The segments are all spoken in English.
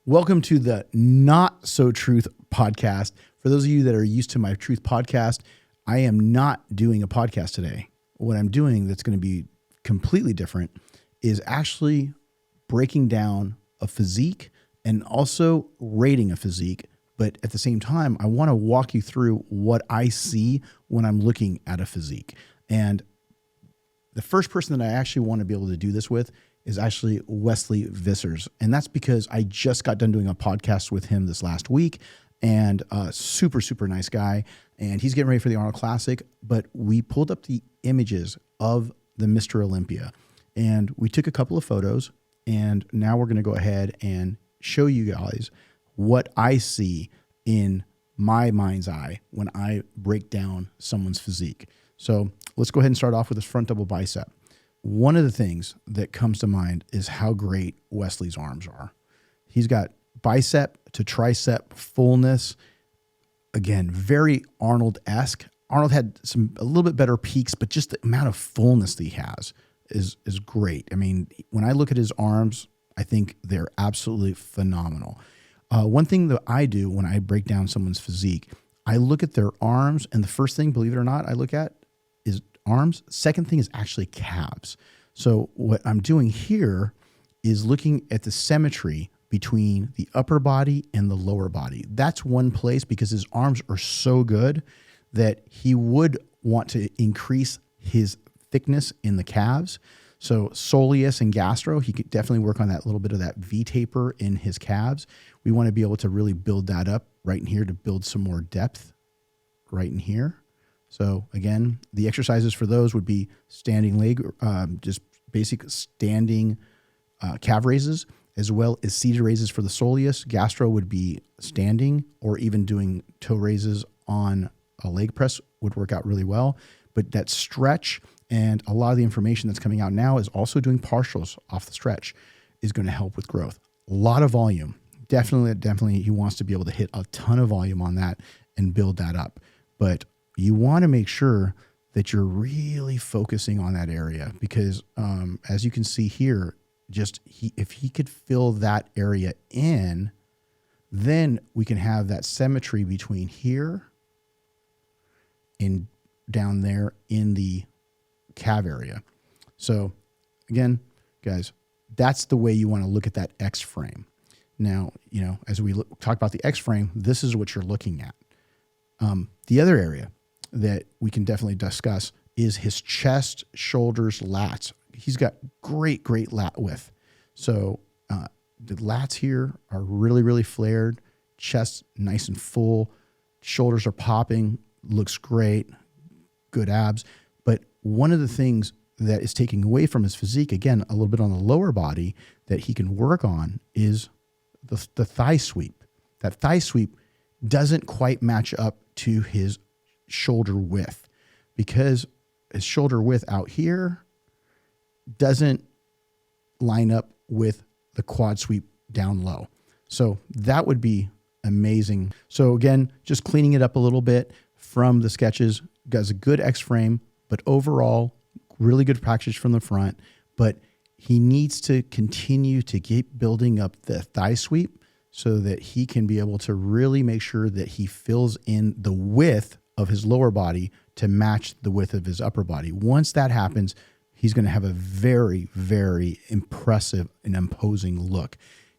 Welcome to the Not So Truth podcast. For those of you that are used to my Truth podcast, I am not doing a podcast today. What I'm doing that's going to be completely different is actually breaking down a physique and also rating a physique. But at the same time, I want to walk you through what I see when I'm looking at a physique. And the first person that I actually want to be able to do this with is actually Wesley Vissers. And that's because I just got done doing a podcast with him this last week, and super, super nice guy. And he's getting ready for the Arnold Classic, but we pulled up the images of the Mr. Olympia and we took a couple of photos, and now we're going to go ahead and show you guys what I see in my mind's eye when I break down someone's physique. So let's go ahead and start off with this front double bicep. One of the things that comes to mind is how great Wesley's arms are. He's got bicep to tricep fullness. Again, very Arnold-esque. Arnold had a little bit better peaks, but just the amount of fullness that he has is great. I mean, when I look at his arms, I think they're absolutely phenomenal. One thing that I do when I break down someone's physique, I look at their arms, and the first thing, believe it or not, I look at is arms. Second thing is actually calves. So what I'm doing here is looking at the symmetry between the upper body and the lower body. That's one place, because his arms are so good that he would want to increase his thickness in the calves. So soleus and gastro, he could definitely work on that little bit of that V-taper in his calves. We want to be able to really build that up right in here to build some more depth right in here. So again, the exercises for those would be standing leg, just basic standing calf raises, as well as seated raises for the soleus. Gastro would be standing, or even doing toe raises on a leg press would work out really well. But that stretch, and a lot of the information that's coming out now is also doing partials off the stretch, is going to help with growth. A lot of volume. Definitely he wants to be able to hit a ton of volume on that and build that up. But you want to make sure that you're really focusing on that area, because as you can see here, if he could fill that area in, then we can have that symmetry between here and down there in the calf area. So again, guys, that's the way you want to look at that X frame. Now, as we talk about the X frame, this is what you're looking at. The other area that we can definitely discuss is his chest, shoulders, lats. He's got great lat width. So the lats here are really, really flared. Chest nice and full. Shoulders are popping. Looks great. Good abs. But one of the things that is taking away from his physique, again, a little bit on the lower body that he can work on, is the thigh sweep. That thigh sweep doesn't quite match up to his shoulder width, because his shoulder width out here doesn't line up with the quad sweep down low. So that would be amazing. So again, just cleaning it up a little bit from the sketches. Got a good X frame, but overall really good practice from the front. But he needs to continue to keep building up the thigh sweep so that he can be able to really make sure that he fills in the width of his lower body to match the width of his upper body. Once that happens, he's going to have a very, very impressive and imposing look.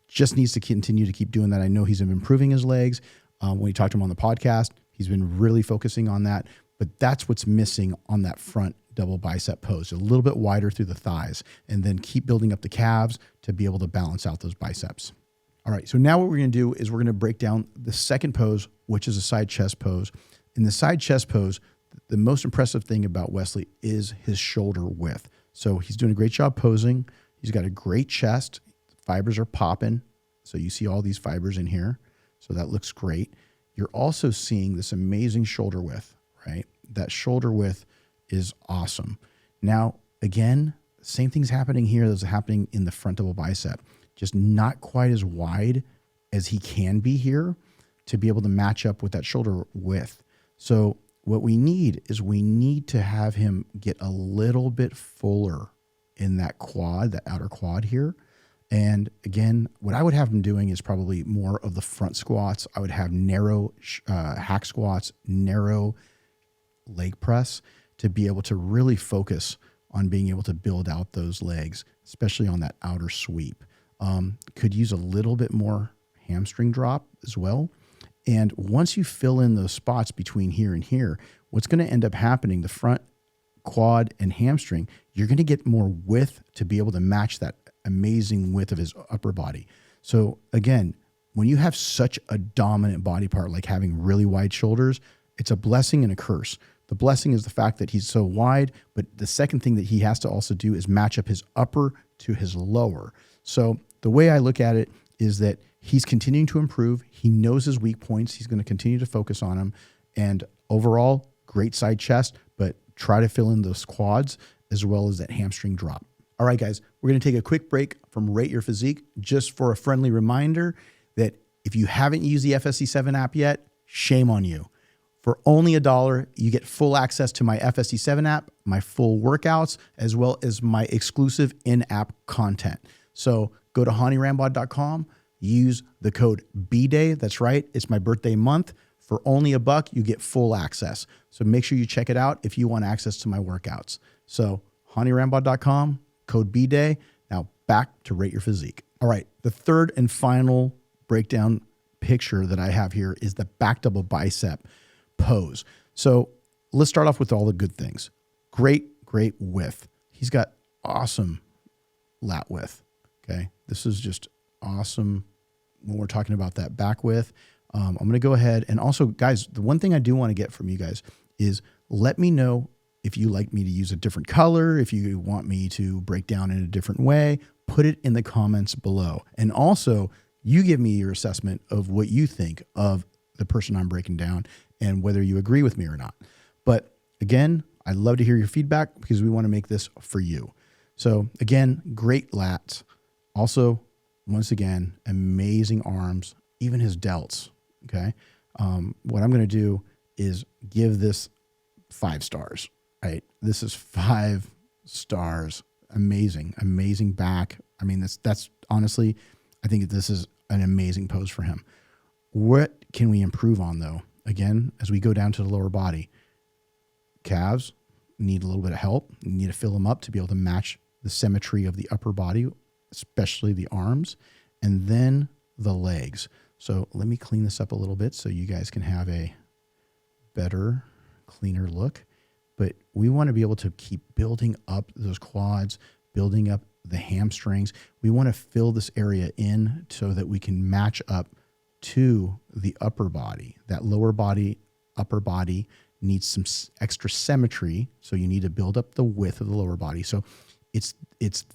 Just needs to continue to keep doing that. I know he's been improving his legs. When we talked to him on the podcast, he's been really focusing on that. But that's what's missing on that front double bicep pose. A little bit wider through the thighs, and then keep building up the calves to be able to balance out those biceps. All right, so now what we're going to do is we're going to break down the second pose, which is a side chest pose. In the side chest pose, the most impressive thing about Wesley is his shoulder width. So he's doing a great job posing. He's got a great chest. Fibers are popping. So you see all these fibers in here. So that looks great. You're also seeing this amazing shoulder width, right? That shoulder width is awesome. Now, again, same thing's happening here that's happening in the front double bicep. Just not quite as wide as he can be here to be able to match up with that shoulder width. So what we need to have him get a little bit fuller in that quad, that outer quad here. And again, what I would have him doing is probably more of the front squats. I would have narrow hack squats, narrow leg press to be able to really focus on being able to build out those legs, especially on that outer sweep. Could use a little bit more hamstring drop as well. And once you fill in those spots between here and here, what's going to end up happening, the front, quad, and hamstring, you're going to get more width to be able to match that amazing width of his upper body. So again, when you have such a dominant body part, like having really wide shoulders, it's a blessing and a curse. The blessing is the fact that he's so wide, but the second thing that he has to also do is match up his upper to his lower. So the way I look at it is that he's continuing to improve. He knows his weak points. He's going to continue to focus on them. And overall, great side chest, but try to fill in those quads as well as that hamstring drop. All right, guys, we're going to take a quick break from Rate Your Physique just for a friendly reminder that if you haven't used the FSC7 app yet, shame on you. For only $1, you get full access to my FSC7 app, my full workouts, as well as my exclusive in-app content. So go to hanyrambod.com, use the code BDAY. That's right. It's my birthday month. For only $1, you get full access. So make sure you check it out if you want access to my workouts. So hanyrambod.com, code BDAY. Now back to Rate Your Physique. All right. The third and final breakdown picture that I have here is the back double bicep pose. So let's start off with all the good things. Great width. He's got awesome lat width. Okay. This is just awesome when we're talking about that back width. I'm going to go ahead and also, guys, the one thing I do want to get from you guys is let me know if you like me to use a different color, if you want me to break down in a different way, put it in the comments below. And also, you give me your assessment of what you think of the person I'm breaking down and whether you agree with me or not. But again, I'd love to hear your feedback because we want to make this for you. So again, great lats. Also, once again, amazing arms, even his delts. Okay. What I'm going to do is give this 5 stars, right? This is 5 stars. Amazing back. I mean, that's honestly, I think this is an amazing pose for him. What can we improve on though? Again, as we go down to the lower body, calves need a little bit of help. You need to fill them up to be able to match the symmetry of the upper body, especially the arms, and then the legs. So let me clean this up a little bit so you guys can have a better, cleaner look. But we want to be able to keep building up those quads, building up the hamstrings. We want to fill this area in so that we can match up to the upper body. That lower body, upper body needs some extra symmetry. So you need to build up the width of the lower body. So it's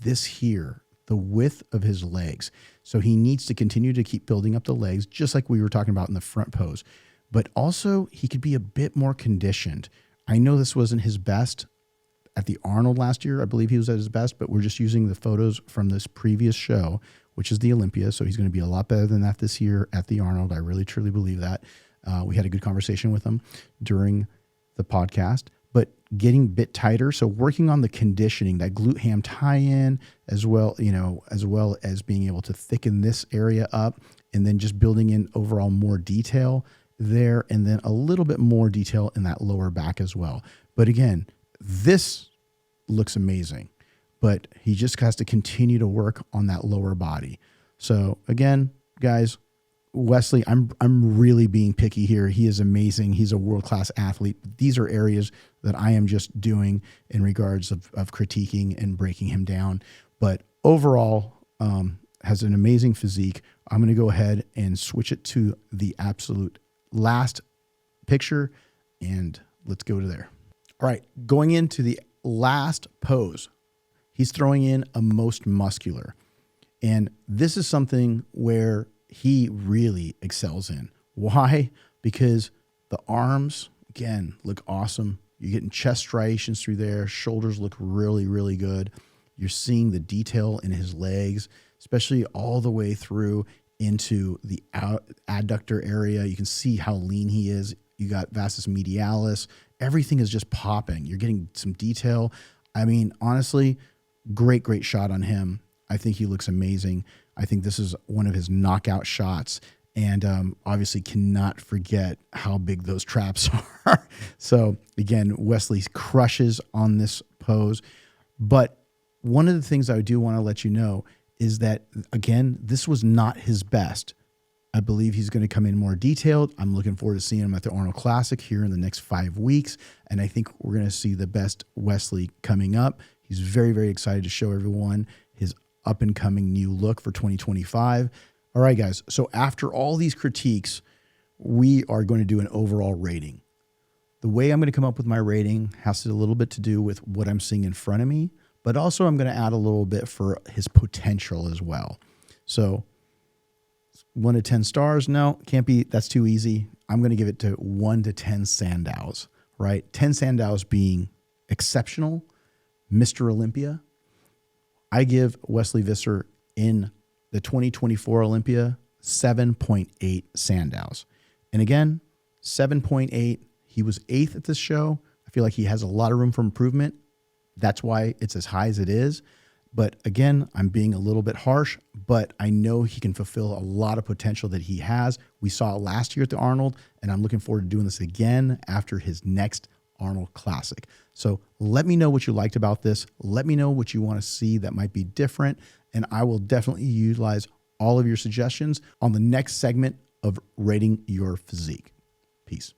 this here, the width of his legs. So he needs to continue to keep building up the legs, just like we were talking about in the front pose. But also he could be a bit more conditioned. I know this wasn't his best at the Arnold last year. I believe he was at his best, but we're just using the photos from this previous show, which is the Olympia. So he's going to be a lot better than that this year at the Arnold. I really, truly believe that. We had a good conversation with him during the podcast, but getting a bit tighter. So working on the conditioning, that glute ham tie-in as well, as well as being able to thicken this area up and then just building in overall more detail there. And then a little bit more detail in that lower back as well. But again, this looks amazing, but he just has to continue to work on that lower body. So again, guys, Wesley, I'm really being picky here. He is amazing. He's a world-class athlete. These are areas that I am just doing in regards of critiquing and breaking him down. But overall, has an amazing physique. I'm going to go ahead and switch it to the absolute last picture, and let's go to there. All right, going into the last pose, he's throwing in a most muscular. And this is something where he really excels in. Why? Because the arms, again, look awesome. You're getting chest striations through there. Shoulders look really, really good. You're seeing the detail in his legs, especially all the way through into the adductor area. You can see how lean he is. You got vastus medialis. Everything is just popping. You're getting some detail. I mean, honestly, great shot on him. I think he looks amazing. I think this is one of his knockout shots. And obviously cannot forget how big those traps are. So again, Wesley crushes on this pose. But one of the things I do want to let you know is that, again, this was not his best. I believe he's going to come in more detailed. I'm looking forward to seeing him at the Arnold Classic here in the next 5 weeks. And I think we're going to see the best Wesley coming up. He's very, very excited to show everyone his up and coming new look for 2025. All right, guys. So after all these critiques, we are going to do an overall rating. The way I'm going to come up with my rating has a little bit to do with what I'm seeing in front of me, but also I'm going to add a little bit for his potential as well. So 1 to 10 stars. No, can't be. That's too easy. I'm going to give it to 1 to 10 Sandows, right? 10 Sandows being exceptional, Mr. Olympia. I give Wesley Visser in the 2024 Olympia 7.8 Sandows. And again, 7.8. He was 8th at this show. I feel like he has a lot of room for improvement. That's why it's as high as it is. But again, I'm being a little bit harsh, but I know he can fulfill a lot of potential that he has. We saw it last year at the Arnold, and I'm looking forward to doing this again after his next Arnold Classic. So let me know what you liked about this. Let me know what you want to see that might be different, and I will definitely utilize all of your suggestions on the next segment of Rating Your Physique. Peace.